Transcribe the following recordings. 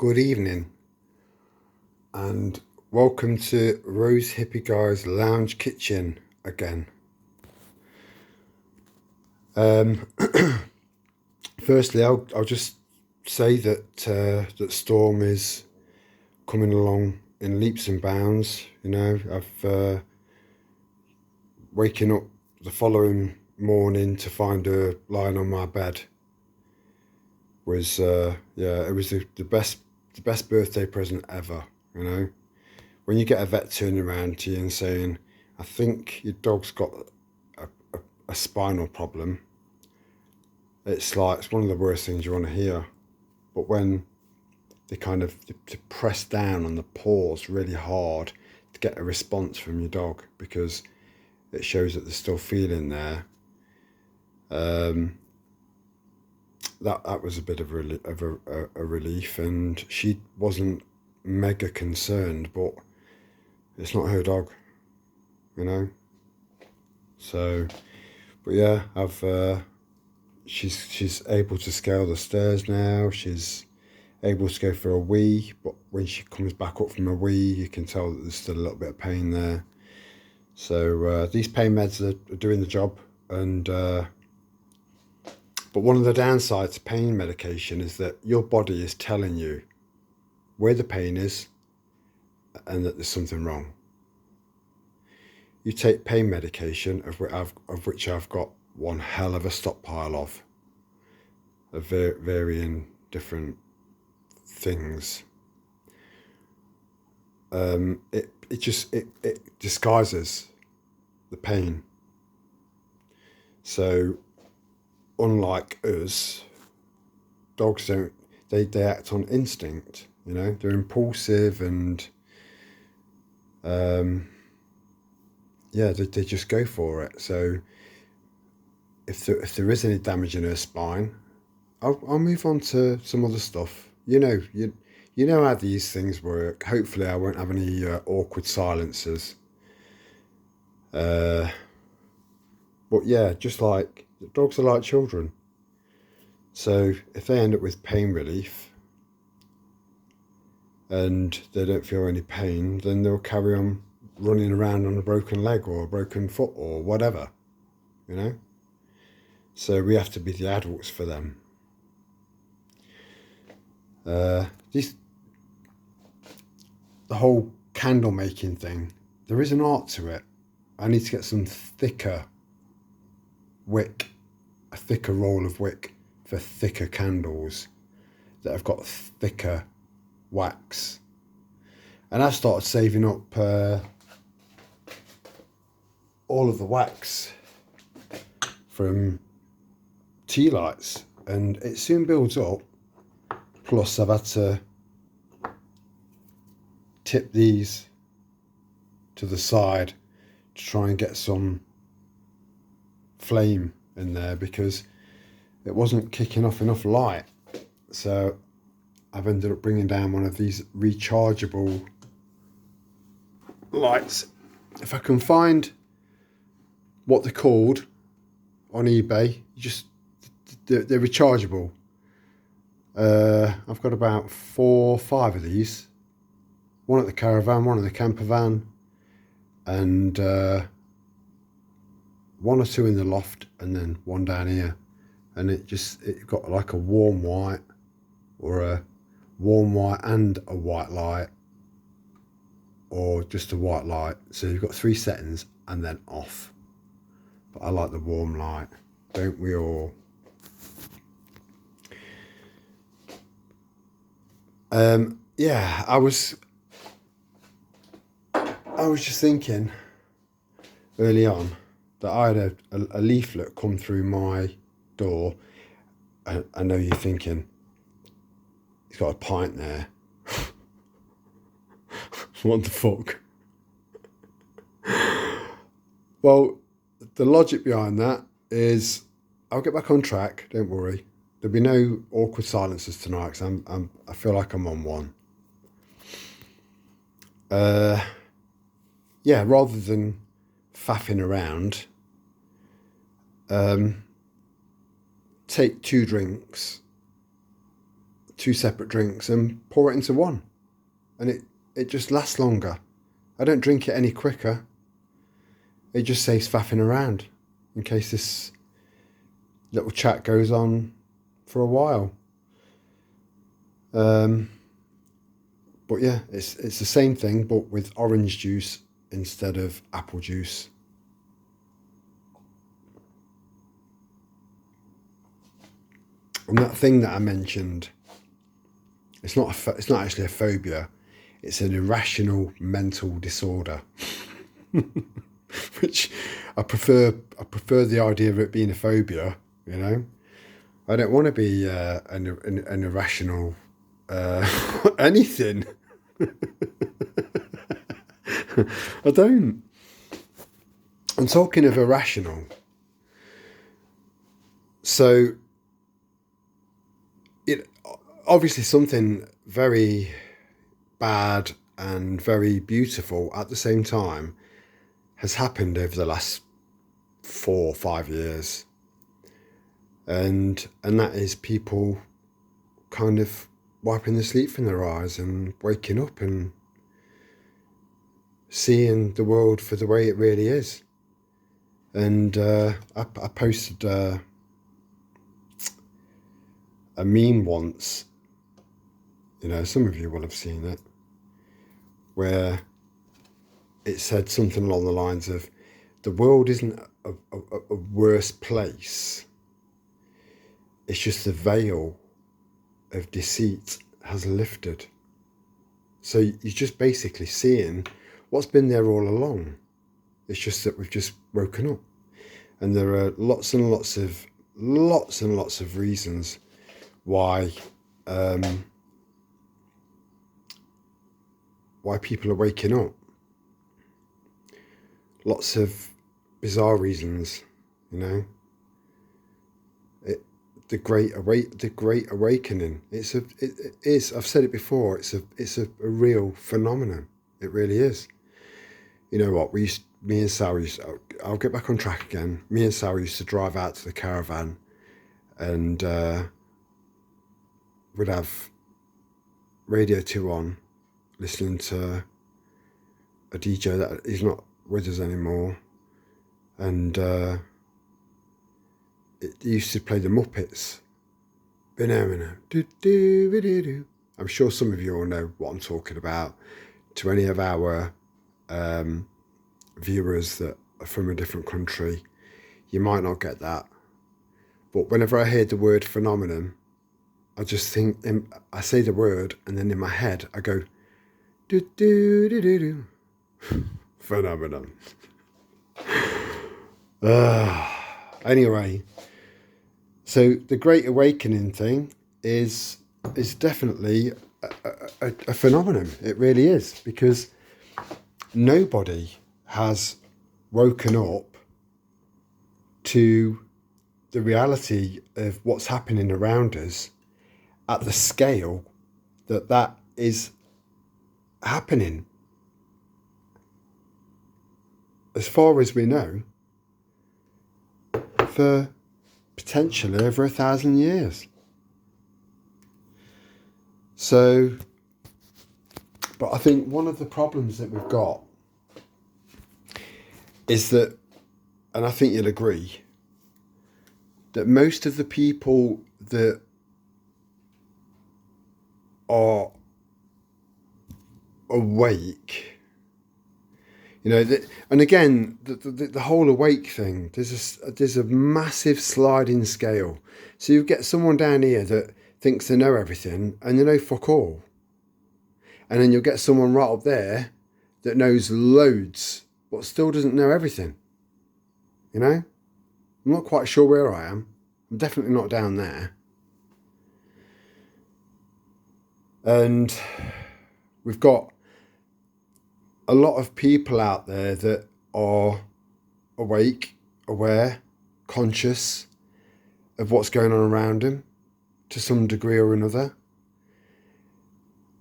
good evening, and welcome to Rose Hippie Guy's Lounge Kitchen again. Firstly, I'll just say that that storm is coming along in leaps and bounds. You know, I've waking up the following morning to find her lying on my bed was it was the best birthday present ever. You know, when you get a vet turning around to you and saying, I think your dog's got a spinal problem, it's one of the worst things you want to hear. But when they they press down on the paws really hard to get a response from your dog, because it shows that there's still feeling there, that was a bit of a relief. And she wasn't mega concerned, but it's not her dog, you know. So, but yeah, she's able to scale the stairs now. She's able to go for a wee, but when she comes back up from a wee, you can tell that there's still a little bit of pain there. So these pain meds are doing the job. And but one of the downsides to pain medication is that your body is telling you where the pain is and that there's something wrong. You take pain medication, of which I've got one hell of a stockpile of varying different things. It disguises the pain. So unlike us, dogs don't. They act on instinct. You know, they're impulsive and they just go for it. So if there is any damage in her spine, I'll move on to some other stuff. You know how these things work. Hopefully I won't have any awkward silences. But yeah, just like dogs are like children. So if they end up with pain relief and they don't feel any pain, then they'll carry on running around on a broken leg or a broken foot or whatever, you know. So we have to be the adults for them. The whole candle making thing, there is an art to it. I need to get some thicker wick, a thicker roll of wick for thicker candles that have got thicker wax. And I've started saving up all of the wax from tea lights, and it soon builds up. Plus I've had to tip these to the side to try and get some flame in there, because it wasn't kicking off enough light. So I've ended up bringing down one of these rechargeable lights. If I can find what they're called on eBay, they're rechargeable. I've got about 4 or 5 of these. One at the caravan, one at the camper van, and 1 or 2 in the loft, and then 1 down here. And it got like a warm white, or a warm white and a white light, or just a white light. So you've got 3 settings and then off. But I like the warm light, don't we all? Yeah, I was just thinking early on that I had a leaflet come through my door. I know you're thinking, he's got a pint there. What the fuck? Well, the logic behind that is I'll get back on track, don't worry. There'll be no awkward silences tonight, because I feel like I'm on one. Yeah, rather than faffing around, take 2 drinks two separate drinks and pour it into one. And it just lasts longer. I don't drink it any quicker. It just saves faffing around in case this little chat goes on for a while. But yeah, it's the same thing, but with orange juice instead of apple juice. And that thing that I mentioned, it's not actually a phobia. It's an irrational mental disorder, which I prefer the idea of it being a phobia. You know, I don't want to be an irrational anything. I don't. I'm talking of irrational. So it obviously something very bad and very beautiful at the same time has happened over the last 4 or 5 years, and that is people kind of wiping the sleep from their eyes and waking up and seeing the world for the way it really is. And I posted a meme once, you know, some of you will have seen it, where it said something along the lines of, the world isn't a worse place, it's just the veil of deceit has lifted. So you're just basically seeing what's been there all along. It's just that we've just woken up, and there are lots and lots of reasons why people are waking up. Lots of bizarre reasons, you know. The Great Awakening. It is. I've said it before. It's a real phenomenon. It really is. You know what? Me and Sarah I'll get back on track again. Me and Sarah used to drive out to the caravan, and we'd have Radio 2 on, listening to a DJ that is not with us anymore, and it used to play the Muppets. I'm sure some of you all know what I'm talking about. To any of our viewers that are from a different country, you might not get that. But whenever I hear the word phenomenon, I just think, I say the word, and then in my head I go, phenomenon. Anyway, so the Great Awakening thing is definitely a phenomenon. It really is, because nobody has woken up to the reality of what's happening around us at the scale that is happening. As far as we know, for potentially over 1,000 years. So, but I think one of the problems that we've got is that, and I think you'll agree, that most of the people that are awake, you know, and again, the whole awake thing, there's a massive sliding scale. So you get someone down here that thinks they know everything and they know fuck all. And then you'll get someone right up there that knows loads, but still doesn't know everything. You know? I'm not quite sure where I am. I'm definitely not down there. And we've got a lot of people out there that are awake, aware, conscious of what's going on around them to some degree or another.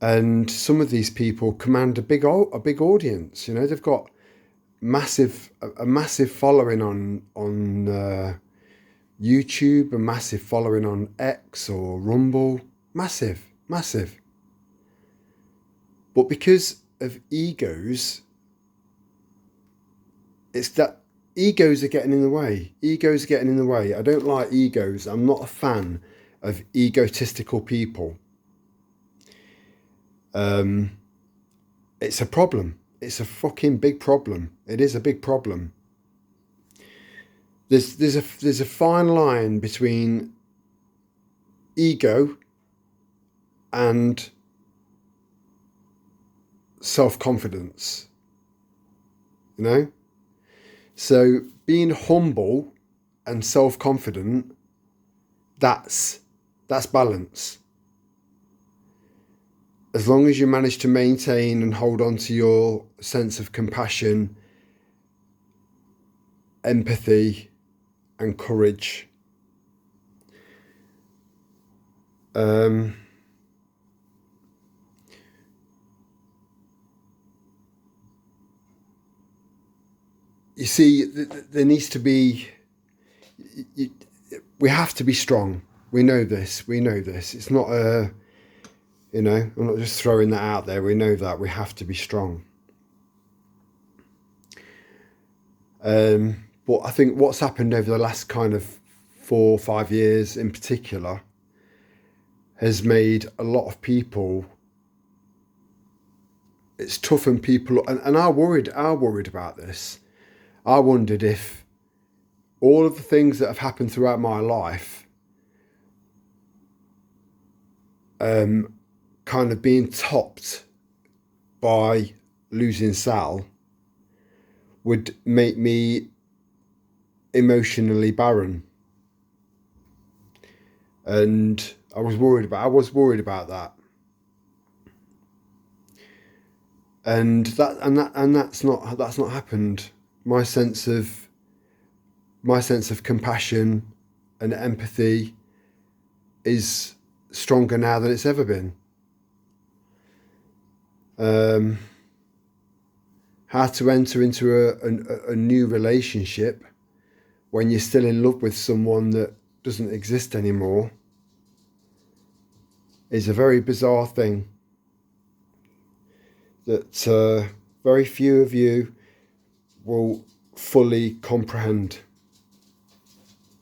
And some of these people command a big audience. You know, they've got a massive following on YouTube, a massive following on X or Rumble, massive. massive. But because of egos, it's that egos are getting in the way. Egos are getting in the way. I don't like egos. I'm not a fan of egotistical people. It's a problem. It's a fucking big problem. It is a big problem. There's a fine line between ego and self-confidence, you know? So being humble and self-confident, that's balance. As long as you manage to maintain and hold on to your sense of compassion, empathy, and courage. You see, there needs to be, we have to be strong. We know this. It's not a, I'm not just throwing that out there. We know that we have to be strong. But I think what's happened over the last kind of 4 or 5 years in particular has made a lot of people, it's toughened people, and I worried about this. I wondered if all of the things that have happened throughout my life, kind of being topped by losing Sal, would make me emotionally barren. And I was worried about that. And that's not happened. My sense of compassion and empathy is stronger now than it's ever been. How to enter into a new relationship when you're still in love with someone that doesn't exist anymore is a very bizarre thing that very few of you will fully comprehend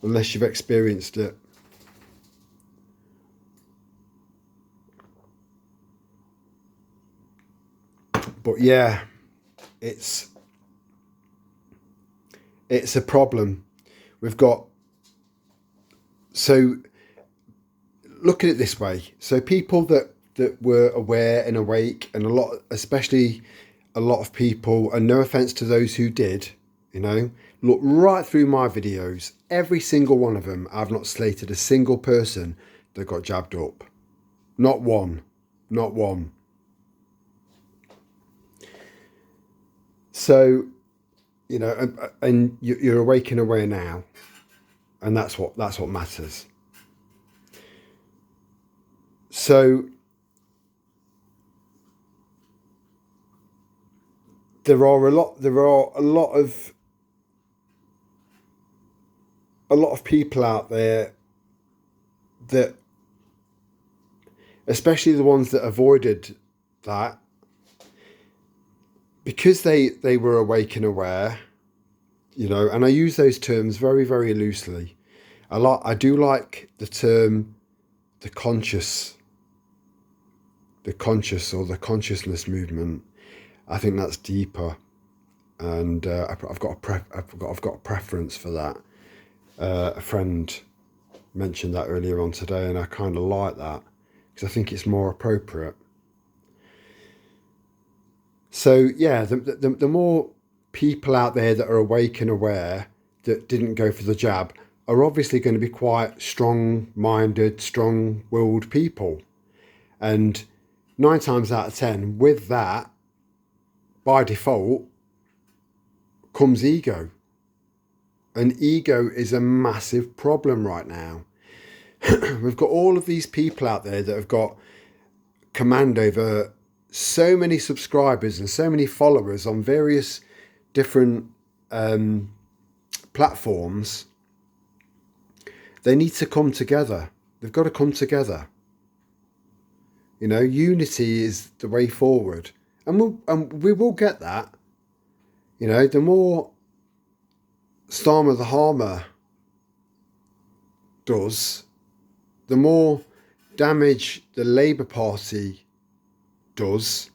unless you've experienced it. But yeah, it's a problem. We've got, so look at it this way. So people that were aware and awake, and especially a lot of people, and no offense to those who did, look right through my videos, every single one of them, I've not slated a single person that got jabbed up. Not one. So, and you're awake and aware now, and that's what matters. So there are a lot of people out there that, especially the ones that avoided that, because they were awake and aware, and I use those terms very, very loosely. I do like the term the conscious or the consciousness movement. I think that's deeper, and I've got a preference for that. A friend mentioned that earlier on today, and I kind of like that because I think it's more appropriate. So yeah, the more people out there that are awake and aware that didn't go for the jab are obviously going to be quite strong-minded, strong-willed people. And 9 times out of 10, with that, by default, comes ego. And ego is a massive problem right now. We've got all of these people out there that have got command over so many subscribers and so many followers on various different platforms. They need to come together. They've got to come together. You know, unity is the way forward. And we will get that. You know, the more Starmer the Harmer does, the more damage the Labour Party does.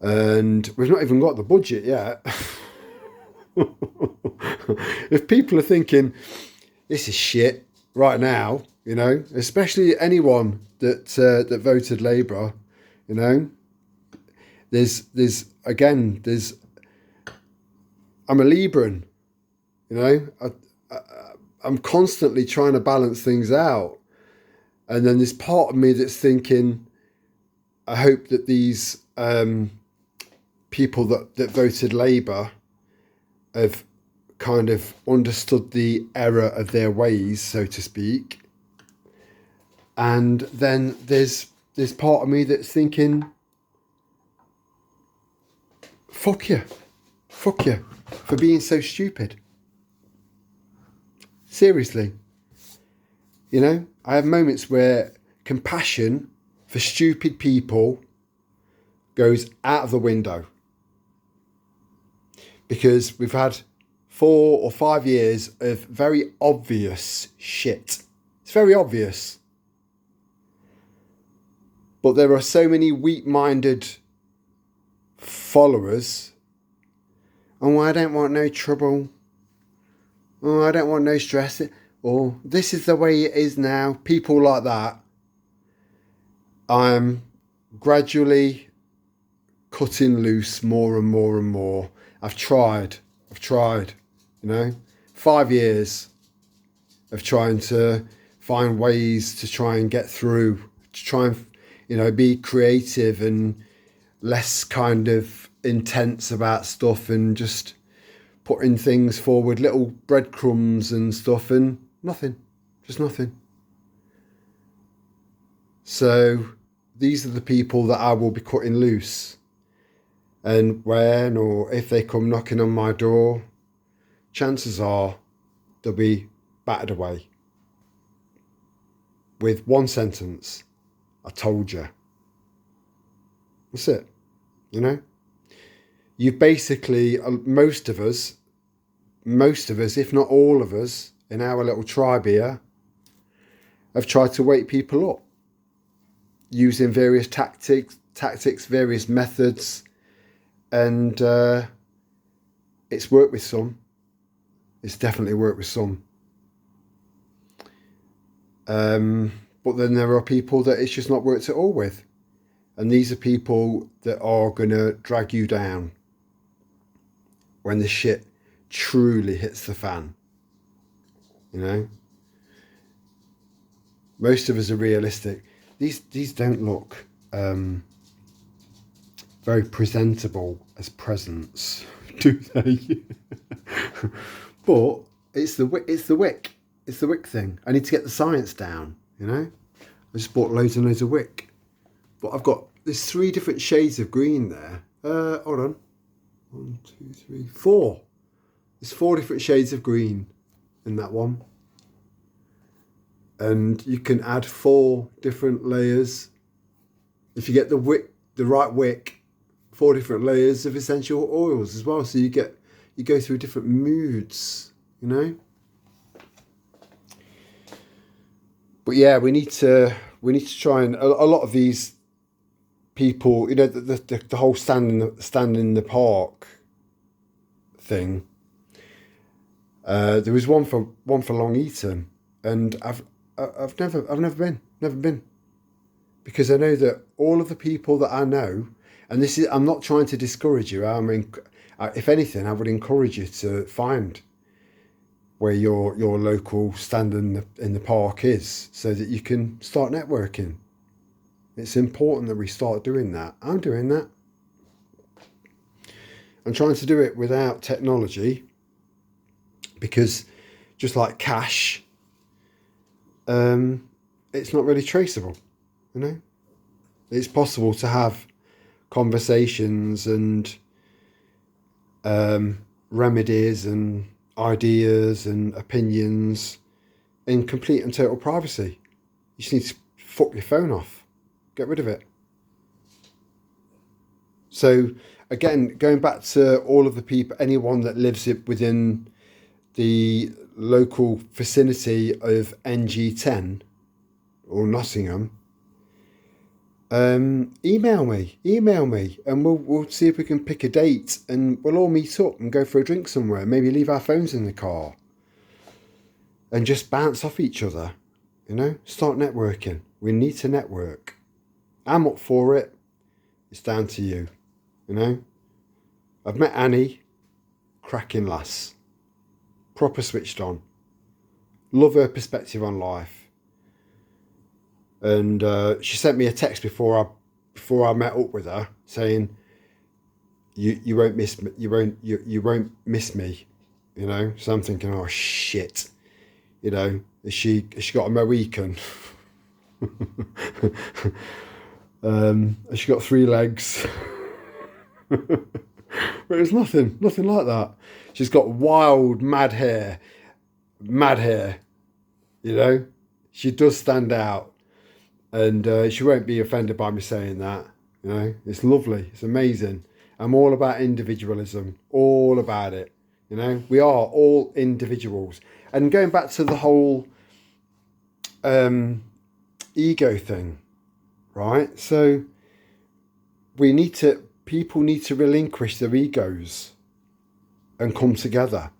And we've not even got the budget yet. If people are thinking, this is shit right now, you know, especially anyone that voted Labour, you know, there's I'm a Libran, you know, I'm constantly trying to balance things out, and then there's part of me that's thinking, I hope that these people that voted Labour have kind of understood the error of their ways, so to speak. And then there's part of me that's thinking, fuck you for being so stupid. Seriously. You know, I have moments where compassion for stupid people goes out of the window. Because we've had 4 or 5 years of very obvious shit. It's very obvious. But there are so many weak-minded followers. Oh, I don't want no trouble. Oh, I don't want no stress. Or this is the way it is now. People like that. I'm gradually cutting loose more and more and more. I've tried, you know, 5 years of trying to find ways to try and get through, to try and, you know, be creative and less kind of intense about stuff and just putting things forward, little breadcrumbs and stuff, and nothing, just nothing. So these are the people that I will be cutting loose. And when or if they come knocking on my door, chances are they'll be battered away with one sentence: I told you. That's it. You know, you basically, most of us, if not all of us in our little tribe here, have tried to wake people up using various tactics, various methods. And it's worked with some. It's definitely worked with some. But then there are people that it's just not worked at all with. And these are people that are going to drag you down when the shit truly hits the fan. You know? Most of us are realistic. These don't look very presentable as presents, do they? But it's the wick thing. I need to get the science down, you know. I just bought loads and loads of wick, but there's 3 different shades of green there. Hold on, 1, 2, 3, 4. There's 4 different shades of green in that one, and you can add 4 different layers if you get the right wick. 4 different layers of essential oils as well, so you go through different moods, you know. But yeah, we need to try, and a lot of these people, you know, the whole stand in the park thing. There was one for Long Eaton, and I've never been, because I know that all of the people that I know. And I'm not trying to discourage you. I mean, if anything, I would encourage you to find where your local stand in the park is, so that you can start networking. It's important that we start doing that. I'm doing that. I'm trying to do it without technology, because just like cash, it's not really traceable, you know. It's possible to have conversations and remedies and ideas and opinions in complete and total privacy. You just need to fuck your phone off, Get rid of it. So again, going back to all of the people, anyone that lives within the local vicinity of NG10 or Nottingham, email me, and we'll see if we can pick a date, and we'll all meet up and go for a drink somewhere. Maybe leave our phones in the car and just bounce off each other. You know, start networking. We need to network. I'm up for it. It's down to you. You know, I've met Annie, cracking lass, proper switched on. Love her perspective on life. And she sent me a text before I met up with her saying, "You won't miss me. You won't miss me." You know, so I'm thinking, oh shit. You know, has she got a Mohican? Has she got 3 legs? But it's nothing like that. She's got wild, mad hair. You know, she does stand out, and she won't be offended by me saying that. You know, it's lovely, it's amazing. I'm all about individualism, all about it. You know, we are all individuals. And going back to the whole ego thing, right? So people need to relinquish their egos and come together.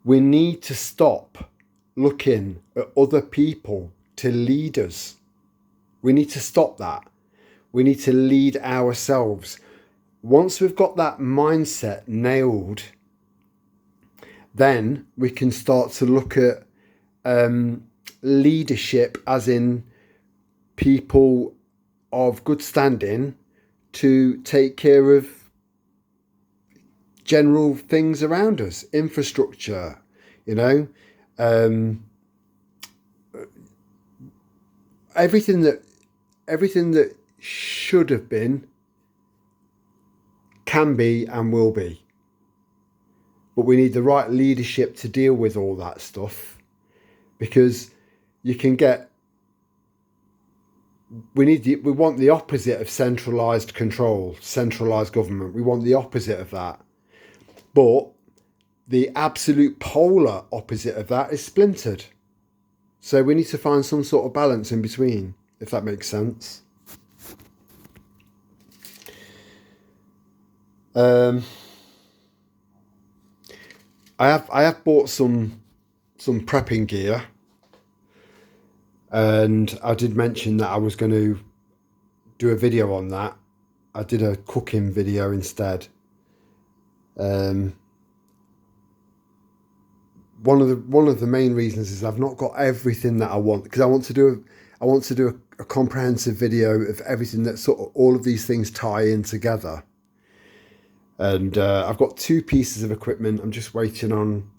We need to stop looking at other people to lead us. We need to stop that. We need to lead ourselves. Once we've got that mindset nailed, then we can start to look at leadership as in people of good standing to take care of general things around us, infrastructure, you know, everything that should have been, can be and will be. But we need the right leadership to deal with all that stuff, because you can get, we want the opposite of centralised control, centralised government. We want the opposite of that. But the absolute polar opposite of that is splintered. So we need to find some sort of balance in between, if that makes sense. I have bought some prepping gear, and I did mention that I was going to do a video on that. I did a cooking video instead. One of the main reasons is I've not got everything that I want, because I want to do a comprehensive video of everything that sort of all of these things tie in together. And I've got 2 pieces of equipment. I'm just waiting on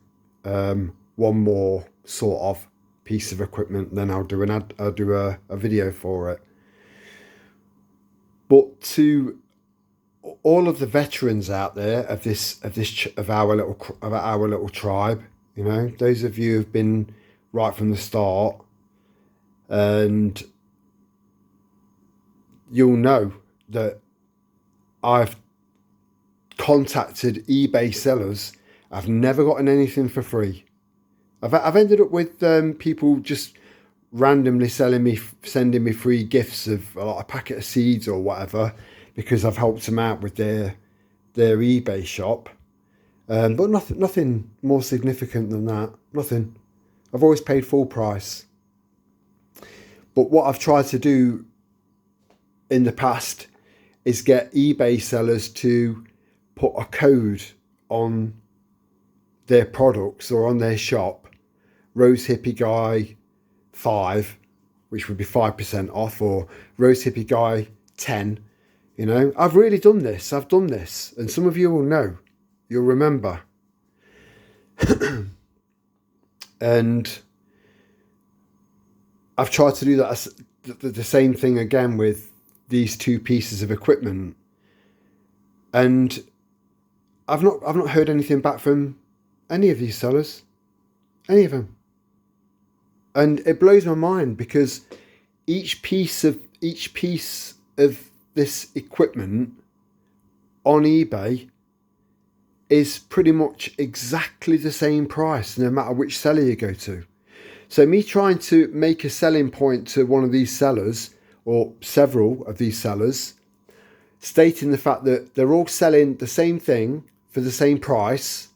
one more sort of piece of equipment. Then I'll do a video for it. But to all of the veterans out there of our little tribe, you know, those of you who've been right from the start, and you'll know that I've contacted eBay sellers. I've never gotten anything for free. I've ended up with people just randomly sending me free gifts of like a packet of seeds or whatever, because I've helped them out with their eBay shop. But nothing more significant than that. Nothing. I've always paid full price. But what I've tried to do in the past is get eBay sellers to put a code on their products or on their shop, Rose Hippie Guy 5, which would be 5% off, or Rose Hippie Guy 10. You know, I've really done this. I've done this, and some of you will know. You'll remember. And I've tried to do that the same thing again with these 2 pieces of equipment, and I've not heard anything back from any of these sellers, any of them. And it blows my mind, because each piece of this equipment on eBay is pretty much exactly the same price, no matter which seller you go to. So me trying to make a selling point to one of these sellers, or several of these sellers, stating the fact that they're all selling the same thing for the same price,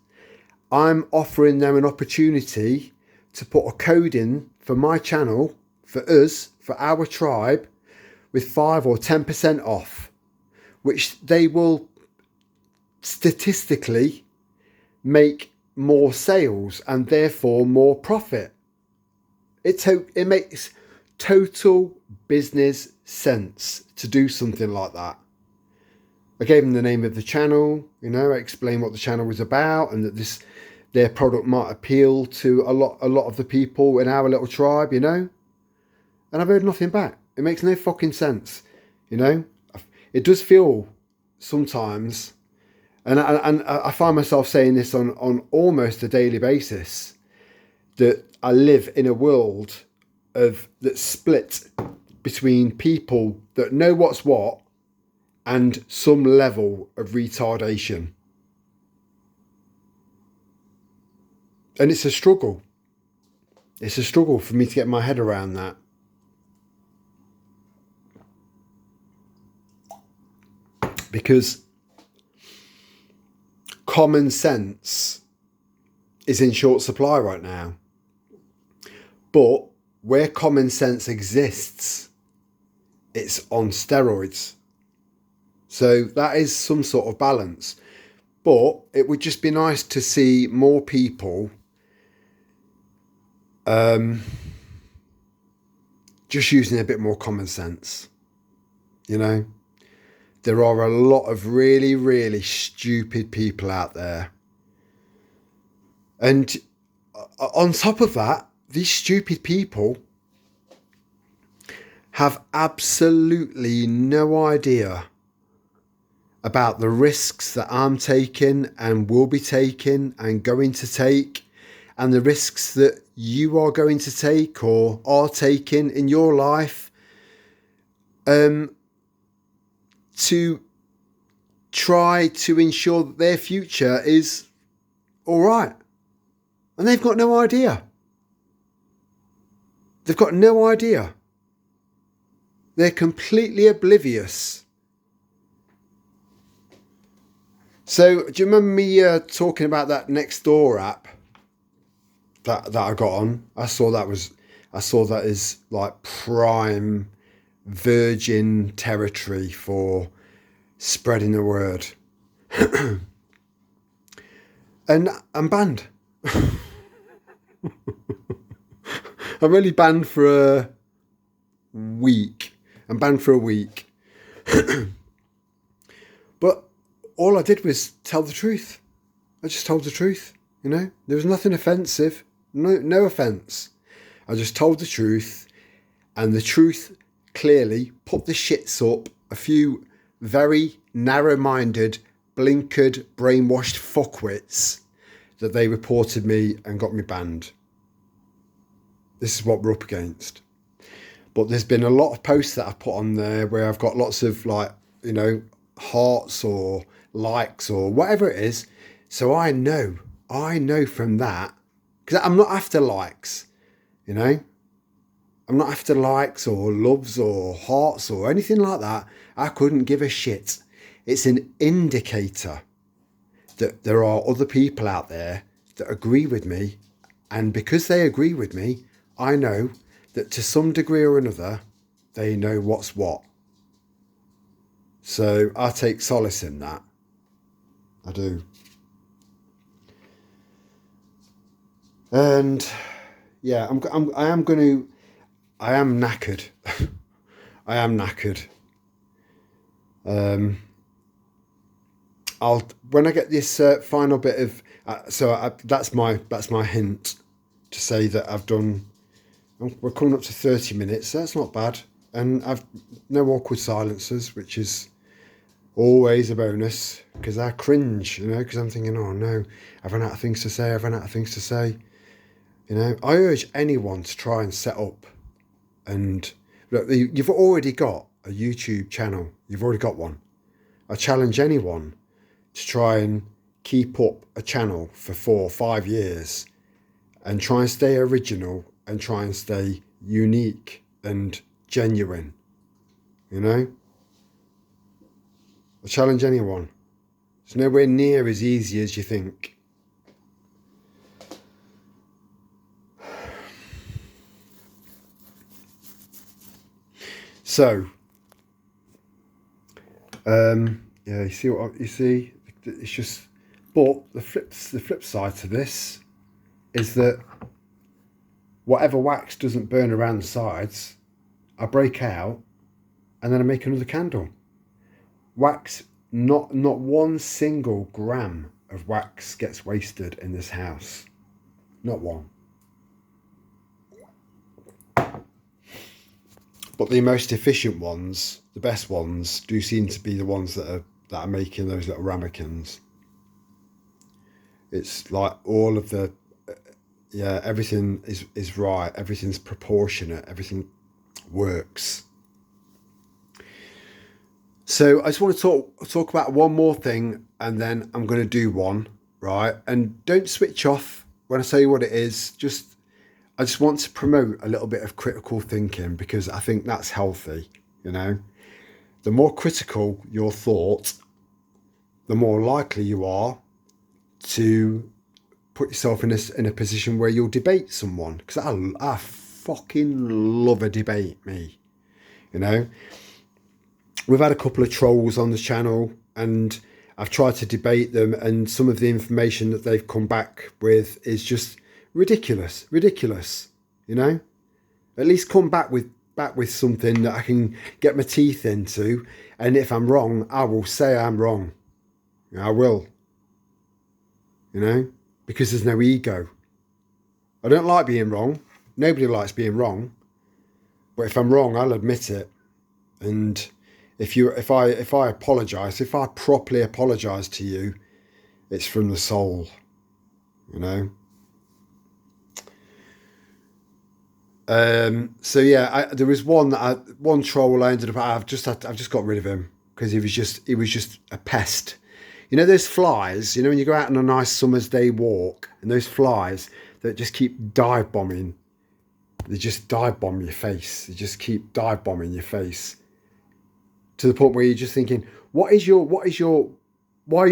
I'm offering them an opportunity to put a code in for my channel, for us, for our tribe, with 5 or 10% off, which they will statistically make more sales and therefore more profit. It makes total business sense to do something like that. I gave them the name of the channel, I explained what the channel was about, and that their product might appeal to a lot of the people in our little tribe, and I've heard nothing back. It makes no fucking sense, It does feel sometimes, and I find myself saying this on almost a daily basis, that I live in a world that's split between people that know what's what and some level of retardation. And it's a struggle. It's a struggle for me to get my head around that. Because common sense is in short supply right now. But where common sense exists, it's on steroids. So that is some sort of balance. But it would just be nice to see more people just using a bit more common sense. There are a lot of really, really stupid people out there. And on top of that, these stupid people have absolutely no idea about the risks that I'm taking and will be taking and going to take, and the risks that you are going to take or are taking in your life, to try to ensure that their future is all right. And they've got no idea. They've got no idea. They're completely oblivious. So, do you remember me talking about that Nextdoor app that I got on? I saw that is like prime virgin territory for spreading the word. And I'm banned. I'm only banned for a week. I'm banned for a week. But all I did was tell the truth. I just told the truth, There was nothing offensive. No offence. I just told the truth. And the truth clearly put the shits up a few very narrow-minded, blinkered, brainwashed fuckwits that they reported me and got me banned. This is what we're up against. But there's been a lot of posts that I've put on there where I've got lots of hearts or likes or whatever it is. So I know from that, because I'm not after likes, I'm not after likes or loves or hearts or anything like that. I couldn't give a shit. It's an indicator that there are other people out there that agree with me. And because they agree with me, I know that to some degree or another, they know what's what. So I take solace in that. I do. And yeah, I am knackered. I am knackered. When I get this final bit of that's my hint to say that I've done. We're coming up to 30 minutes. That's not bad, and I've no awkward silences, which is always a bonus, because I cringe, because I'm thinking, oh no, I've run out of things to say. I urge anyone to try and set up and Look, you've already got a YouTube channel. You've already got one. I challenge anyone to try and keep up a channel for 4 or 5 years and try and stay original and try and stay unique and genuine. You know? I challenge anyone. It's nowhere near as easy as you think. So, yeah, you see what you see? It's just, but the flip side to this is that whatever wax doesn't burn around the sides, I break out and then I make another candle. Wax, not 1 single gram of wax gets wasted in this house. Not one. But the most efficient ones, the best ones, do seem to be the ones that are making those little ramekins. It's like all of the, yeah, everything is right. Everything's proportionate. Everything works. So I just want to talk about one more thing, and then I'm going to do one, right? And don't switch off when I say what it is. I just want to promote a little bit of critical thinking, because I think that's healthy, you know. The more critical your thought, the more likely you are to put yourself in a position where you'll debate someone. Because I fucking love a debate, me, you know. We've had a couple of trolls on the channel and I've tried to debate them, and some of the information that they've come back with is just ridiculous, you know. At least come back with something that I can get my teeth into, and if I'm wrong, I will say I'm wrong. I will, you know, because there's no ego. I don't like being wrong. Nobody likes being wrong. But if I'm wrong, I'll admit it. And if I apologise, if I properly apologise to you, it's from the soul, you know. So yeah, there was one troll I ended up. I've just got rid of him because he was just a pest. You know those flies. You know when you go out on a nice summer's day walk, and those flies that just keep dive bombing. They just dive bomb your face. They just keep dive bombing your face, to the point where you're just thinking, why are you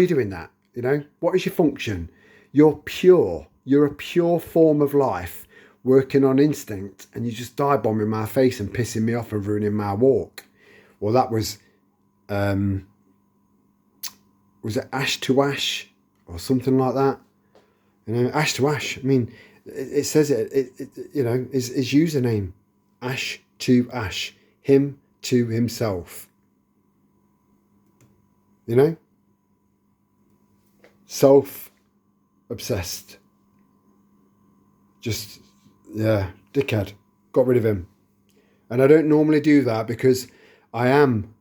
doing that? You know, what is your function? You're pure. You're a pure form of life, working on instinct, and you just dive bombing my face and pissing me off and ruining my walk. Well, that was it Ash to Ash or something like that? You know, Ash to Ash. I mean, it says it you know, his username, Ash to Ash, him to himself. You know, self-obsessed. Just, yeah, dickhead. Got rid of him. And I don't normally do that because I am